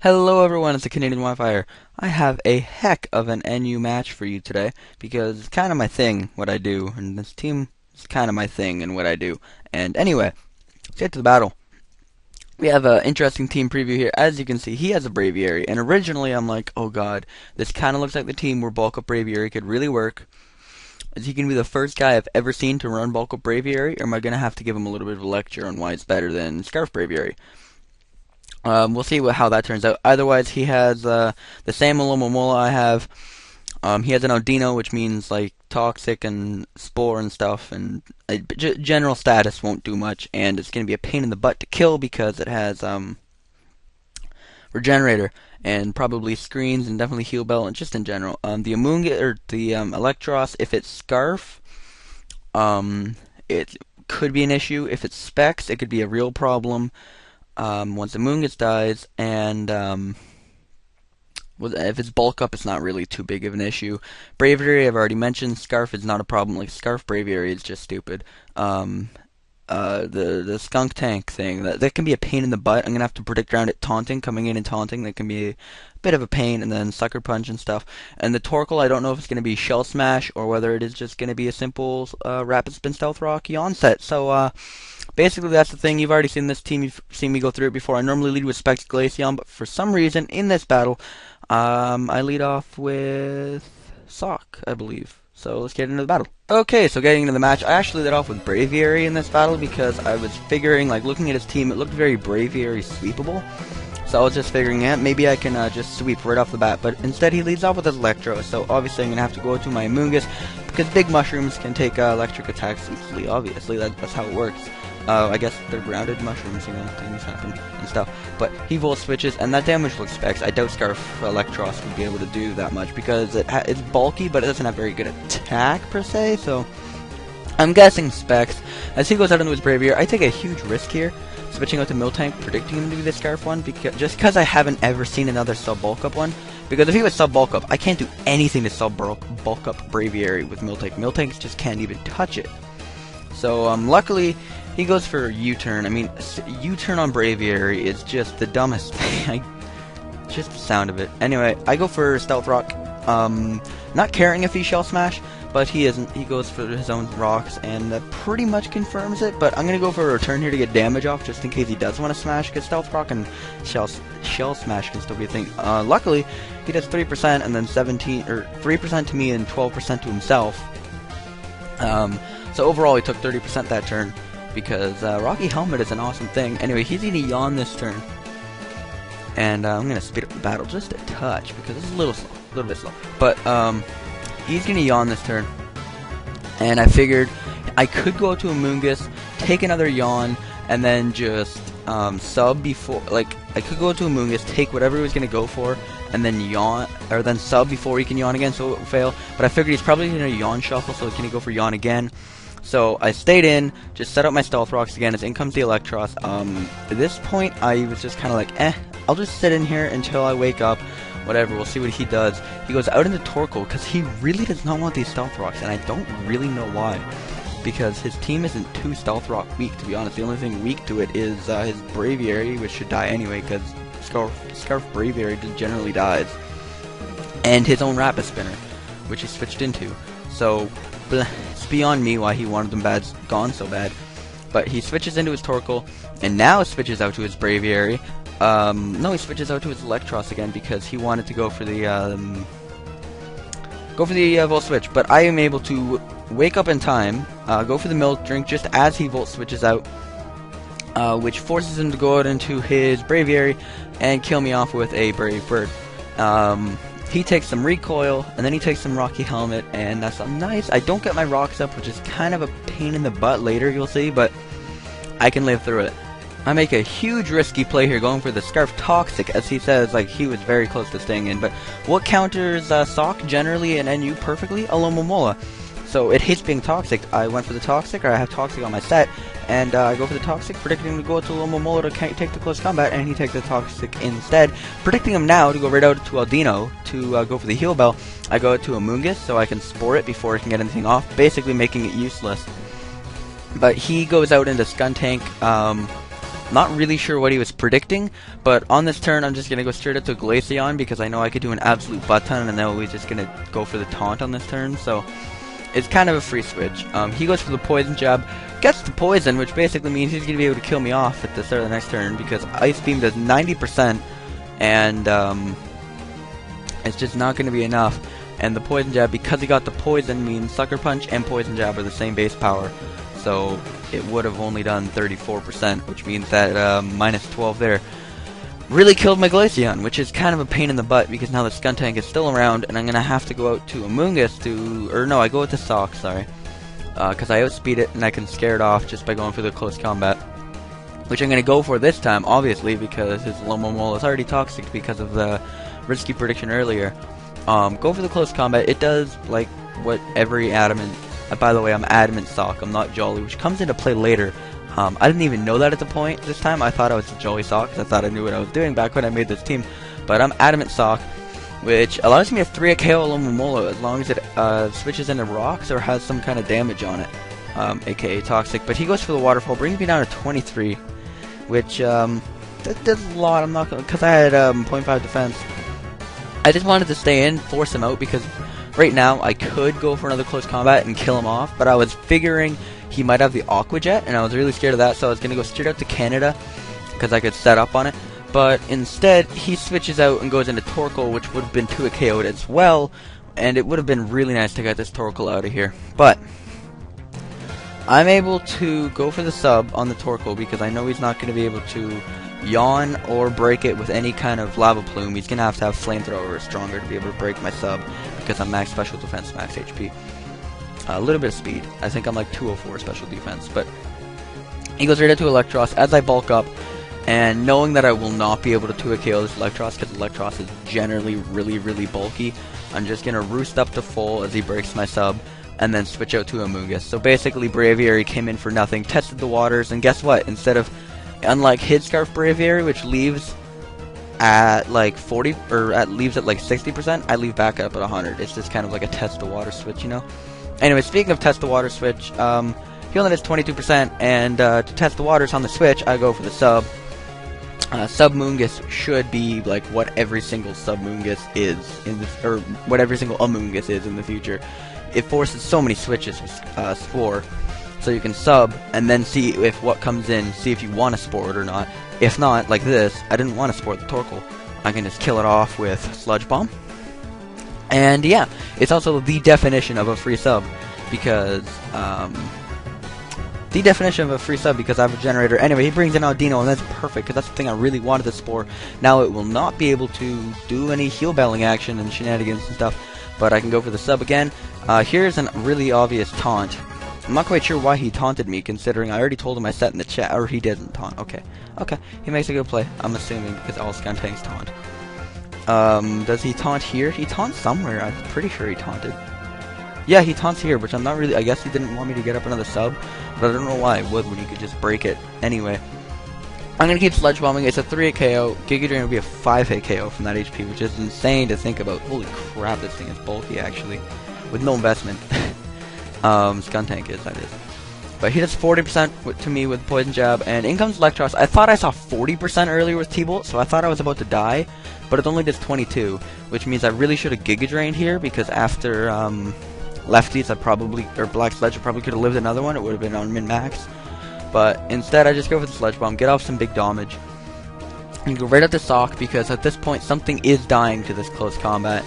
Hello everyone, it's the Canadian Wi-Fi. I have a heck of an NU match for you today because it's kind of my thing, what I do, and this team is kind of my thing and what I do. And anyway, let's get to the battle. We have an interesting team preview here. As you can see, he has a Braviary, and originally I'm like, oh god, this kind of looks like the team where bulkup Braviary could really work. Is he going to be the first guy I've ever seen to run bulkup Braviary, or am I going to have to give him a little bit of a lecture on why it's better than Scarf Braviary? We'll see how that turns out. Otherwise, he has the same Alomomola I have. He has an Audino, which means like toxic and spore and stuff, and general status won't do much, and it's going to be a pain in the butt to kill because it has regenerator and probably screens and definitely heal bell and just in general. The Amoonga or the Electros, if it's Scarf, it could be an issue. If it's Specs, it could be a real problem. Once Amoongus dies, and if it's bulk up, it's not really too big of an issue. Braviary, I've already mentioned. Scarf is not a problem. Like Scarf Braviary is just stupid. The skunk tank thing that can be a pain in the butt. I'm gonna have to predict around it taunting, coming in and taunting. That can be a bit of a pain, and then sucker punch and stuff. And the Torkoal, I don't know if it's gonna be shell smash or whether it is just gonna be a simple rapid spin stealth rock yawn set. So basically, that's the thing. You've already seen this team. You've seen me go through it before. I normally lead with Specs Glaceon, but for some reason, in this battle, I lead off with Sawk, I believe. So let's get into the battle. Okay, so getting into the match, I actually led off with Braviary in this battle because I was figuring, like, looking at his team, it looked very Braviary sweepable. So I was just figuring, yeah, maybe I can just sweep right off the bat. But instead, he leads off with his Electro. So obviously, I'm going to have to go to my Amoongus because big mushrooms can take electric attacks easily, obviously. That's how it works. I guess they're grounded mushrooms, things happen and stuff. But he volt switches, and that damage looks Specs. I doubt Scarf Electros would be able to do that much because it's bulky, but it doesn't have very good attack per se. So I'm guessing Specs. As he goes out into his Braviary, I take a huge risk here, switching out to Miltank, predicting him to be the Scarf one, because I haven't ever seen another sub bulk up one. Because if he was sub bulk up, I can't do anything to sub bulk up Braviary with Miltank. Miltanks just can't even touch it. So luckily, he goes for U-turn. I mean, U-turn on Braviary is just the dumbest thing. Just the sound of it. Anyway, I go for Stealth Rock. Not caring if he Shell Smash, but he isn't. He goes for his own rocks, and that pretty much confirms it. But I'm gonna go for a return here to get damage off, just in case he does want to smash. Because Stealth Rock and Shell Smash can still be a thing. Luckily, he does 3%, and then 3% to me and 12% to himself. So overall, he took 30% that turn. Because Rocky Helmet is an awesome thing. Anyway, he's going to yawn this turn. And I'm going to speed up the battle just a touch, because it's a little bit slow. But he's going to yawn this turn. And I figured I could go to Amoongus, take another yawn, and then just sub before... Like, I could go to Amoongus, take whatever he was going to go for, and then yawn, or then sub before he can yawn again, so it would fail. But I figured he's probably going to yawn shuffle, so he's going to go for yawn again. So I stayed in, just set up my Stealth Rocks again, as in comes the Electros. At this point, I was just kind of like, I'll just sit in here until I wake up, whatever, we'll see what he does. He goes out into Torkoal, because he really does not want these Stealth Rocks, and I don't really know why. Because his team isn't too Stealth Rock weak, to be honest. The only thing weak to it is his Braviary, which should die anyway, because Scarf Braviary just generally dies. And his own Rapid Spinner, which he switched into. So, it's beyond me why he wanted them gone so bad. But he switches into his Torkoal, and now switches out to his Braviary. No, he switches out to his Electros again because he wanted to go for the Volt Switch. But I am able to wake up in time, go for the Milk Drink just as he Volt Switches out, which forces him to go out into his Braviary and kill me off with a Brave Bird. He takes some recoil, and then he takes some Rocky Helmet, and that's nice. I don't get my rocks up, which is kind of a pain in the butt later, you'll see, but I can live through it. I make a huge risky play here, going for the Scarf Toxic, as he says, like, he was very close to staying in, but what counters Sawk generally and NU perfectly? Alomomola. So it hates being Toxic. I went for the Toxic, or I have Toxic on my set, and I go for the Toxic, predicting him to go to Alomomola to take the close combat, and he takes the Toxic instead. Predicting him now to go right out to Audino to go for the Heal Bell. I go to Amoongus so I can spore it before it can get anything off, basically making it useless. But he goes out into Skunk Tank, Not really sure what he was predicting, but on this turn I'm just going to go straight up to Glaceon because I know I could do an absolute butt ton, and then we're just going to go for the taunt on this turn, so it's kind of a free switch. He goes for the poison jab, gets the poison, which basically means he's going to be able to kill me off at the start of the next turn because Ice Beam does 90%, and it's just not going to be enough. And the poison jab, because he got the poison, means Sucker Punch and poison jab are the same base power, so it would have only done 34%, which means that minus 12 there really killed my Glaceon, which is kind of a pain in the butt because now the Skuntank is still around, and I'm going to have to go out to Amoonguss or no, I go with the Sawk, sorry, because I outspeed it and I can scare it off just by going for the close combat, which I'm going to go for this time, obviously, because his Alomomola is already toxic because of the risky prediction earlier. Go for the close combat. It does like what every Adamant. By the way, I'm Adamant Sawk. I'm not Jolly, which comes into play later. I didn't even know that at the point this time. I thought I was a Jolly Sawk because I thought I knew what I was doing back when I made this team. But I'm Adamant Sawk, which allows me to 3 KO Alomomola as long as it switches into rocks or has some kind of damage on it, aka toxic. But he goes for the waterfall, brings me down to 23, which that does a lot. I'm not gonna, because I had 0.5 defense. I just wanted to stay in, force him out, because right now I could go for another close combat and kill him off, but I was figuring he might have the Aqua Jet, and I was really scared of that, so I was going to go straight out to Canada, because I could set up on it. But instead, he switches out and goes into Torkoal, which would have been 2 KO'd as well, and it would have been really nice to get this Torkoal out of here. But I'm able to go for the sub on the Torkoal, because I know he's not going to be able to yawn or break it with any kind of lava plume. He's going to have flamethrower or stronger to be able to break my sub, because I'm max special defense, max HP. A little bit of speed. I think I'm like 204 special defense, but he goes right into Electros as I bulk up, and knowing that I will not be able to 2 KO this Electros, because Electros is generally really bulky, I'm just going to roost up to full as he breaks my sub, and then switch out to Amoonguss. So basically Braviary came in for nothing, tested the waters, and guess what? Instead of, unlike Hidscarf Braviary, which leaves at like 40, or leaves at like 60%, I leave back up at 100. It's just kind of like a test the water switch, you know? Anyway, speaking of test the water switch, he only does 22%, and to test the waters on the switch, I go for the sub. Sub Moongus should be like what every single Sub Moongus is in this, or what every single Amoonguss is in the future. It forces so many switches with Spore, so you can sub and then see if what comes in, see if you want to spore it or not. If not, like this, I didn't want to spore the Torkoal. I can just kill it off with Sludge Bomb. And yeah, it's also the definition of a free sub, because I have a generator. Anyway, he brings in Audino, and that's perfect, because that's the thing I really wanted to spore. Now it will not be able to do any heal belling action and shenanigans and stuff, but I can go for the sub again. Here's a really obvious taunt. I'm not quite sure why he taunted me, considering I already told him I set in the chat, or he didn't taunt. Okay, he makes a good play, I'm assuming, because all Skuntanks taunt. Does he taunt here? He taunts somewhere. I'm pretty sure he taunted. Yeah, he taunts here, which I'm not really... I guess he didn't want me to get up another sub, but I don't know why I would when he could just break it. Anyway, I'm going to keep Sludge Bombing. It's a 3-hit KO. Giga Drain will be a 5-hit KO from that HP, which is insane to think about. Holy crap, this thing is bulky, actually. With no investment. Skuntank is, that is. But he does 40% to me with Poison Jab, and in comes Electros. I thought I saw 40% earlier with T-Bolt, so I thought I was about to die, but it only does 22, which means I really should have Giga Drained here, because after lefties, I probably, or Black Sledge, I probably could have lived another one. It would have been on min-max. But instead, I just go for the Sludge Bomb, get off some big damage, and go right at the Sawk, because at this point, something is dying to this close combat.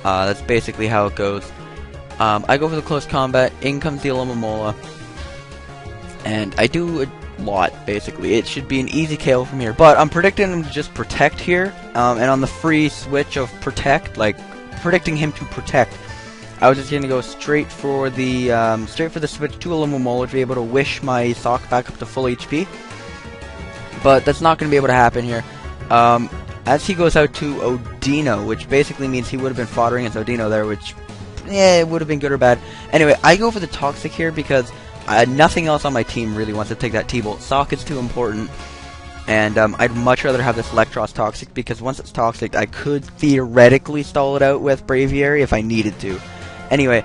That's basically how it goes. I go for the close combat, in comes the Alomomola, and I do a lot, basically. It should be an easy KO from here, but I'm predicting him to just protect here, and on the free switch of protect, like, predicting him to protect, I was just going to go straight for the switch to Alomomola to be able to wish my Sawk back up to full HP, but that's not going to be able to happen here. As he goes out to Audino, which basically means he would have been foddering his Audino there, which, yeah, it would have been good or bad. Anyway, I go for the Toxic here because nothing else on my team really wants to take that T-Bolt. Sawk is too important, and I'd much rather have this Electros Toxic, because once it's Toxic, I could theoretically stall it out with Braviary if I needed to. Anyway,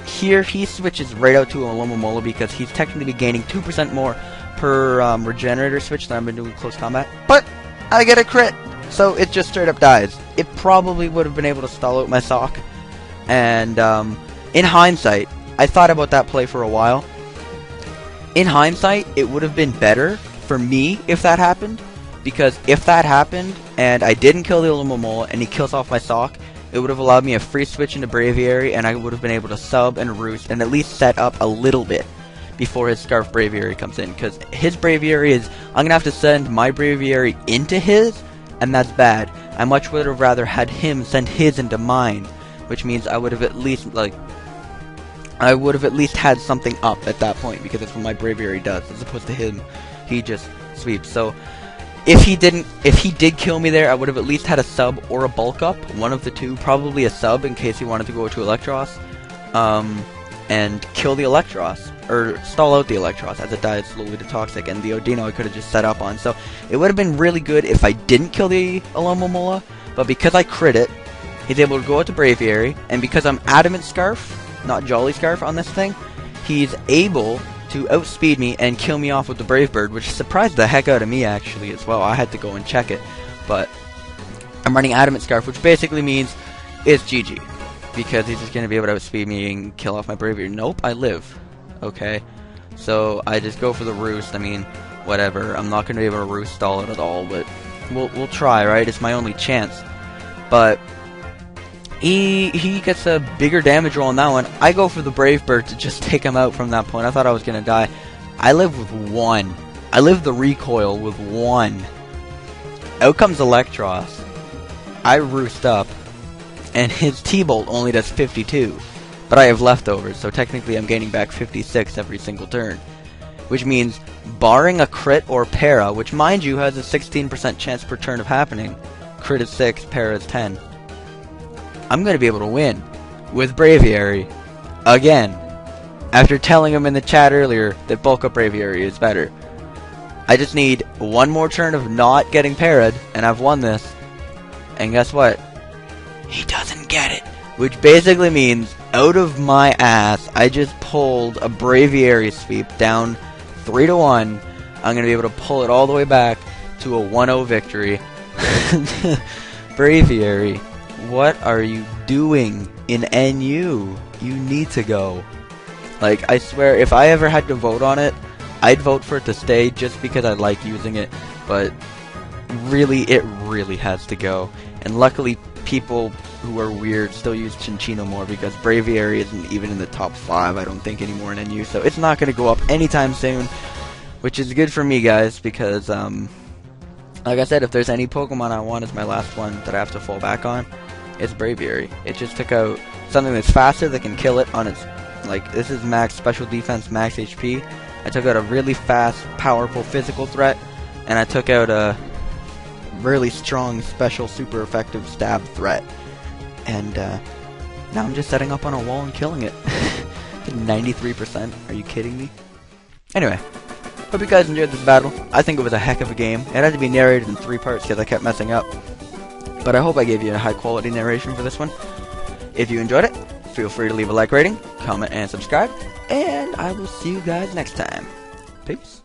here he switches right out to Alomomola because he's technically gaining 2% more per regenerator switch that I've been doing close combat, but I get a crit, so it just straight up dies. It probably would have been able to stall out my Sawk, and in hindsight, I thought about that play for a while. In hindsight, it would have been better for me if that happened, because if that happened and I didn't kill the Alumamola and he kills off my Sawk, it would have allowed me a free switch into Braviary, and I would have been able to sub and roost and at least set up a little bit before his Scarf Braviary comes in, because his Braviary is, I'm gonna have to send my Braviary into his, and that's bad. I much would have rather had him send his into mine, which means I would have at least had something up at that point, because that's what my Braviary does, as opposed to him, he just sweeps. So if he did kill me there, I would have at least had a sub or a bulk up, one of the two, probably a sub in case he wanted to go to Electros, and kill the Electros, or stall out the Electros as it dies slowly to Toxic, and the Odino I could have just set up on. So it would have been really good if I didn't kill the Alumamola, but because I crit it, he's able to go out to Braviary, and because I'm Adamant Scarf, not Jolly Scarf on this thing, he's able to outspeed me and kill me off with the Brave Bird, which surprised the heck out of me actually as well. I had to go and check it, but I'm running Adamant Scarf, which basically means it's GG, because he's just going to be able to outspeed me and kill off my Braviary. Nope, I live. Okay, so I just go for the Roost. I mean, whatever, I'm not going to be able to Roost stall it at all, but we'll try, right? It's my only chance. But he gets a bigger damage roll on that one. I go for the Brave Bird to just take him out from that point. I thought I was going to die. I live with 1. I live the recoil with 1. Out comes Electros. I Roost up, and his T-Bolt only does 52. But I have leftovers, so technically I'm gaining back 56 every single turn. Which means, barring a crit or para, which mind you has a 16% chance per turn of happening, crit is 6, para is 10. I'm going to be able to win with Braviary again, after telling him in the chat earlier that bulkup Braviary is better. I just need one more turn of not getting parried, and I've won this. And guess what? He doesn't get it. Which basically means, out of my ass, I just pulled a Braviary sweep down 3-1. I'm going to be able to pull it all the way back to a 1-0 victory. Braviary, what are you doing in NU? You need to go. Like, I swear, if I ever had to vote on it, I'd vote for it to stay just because I like using it, but really, it really has to go. And luckily, people who are weird still use Cinccino more, because Braviary isn't even in the top 5, I don't think, anymore in NU, so it's not going to go up anytime soon, which is good for me, guys, because, like I said, if there's any Pokemon I want as my last one that I have to fall back on, it's Braviary. It just took out something that's faster that can kill it on its, like, this is max special defense, max HP. I took out a really fast, powerful physical threat, and I took out a really strong, special, super effective stab threat. And now I'm just setting up on a wall and killing it. 93%. Are you kidding me? Anyway, hope you guys enjoyed this battle. I think it was a heck of a game. It had to be narrated in 3 parts because I kept messing up. But I hope I gave you a high quality narration for this one. If you enjoyed it, feel free to leave a like rating, comment, and subscribe. And I will see you guys next time. Peace.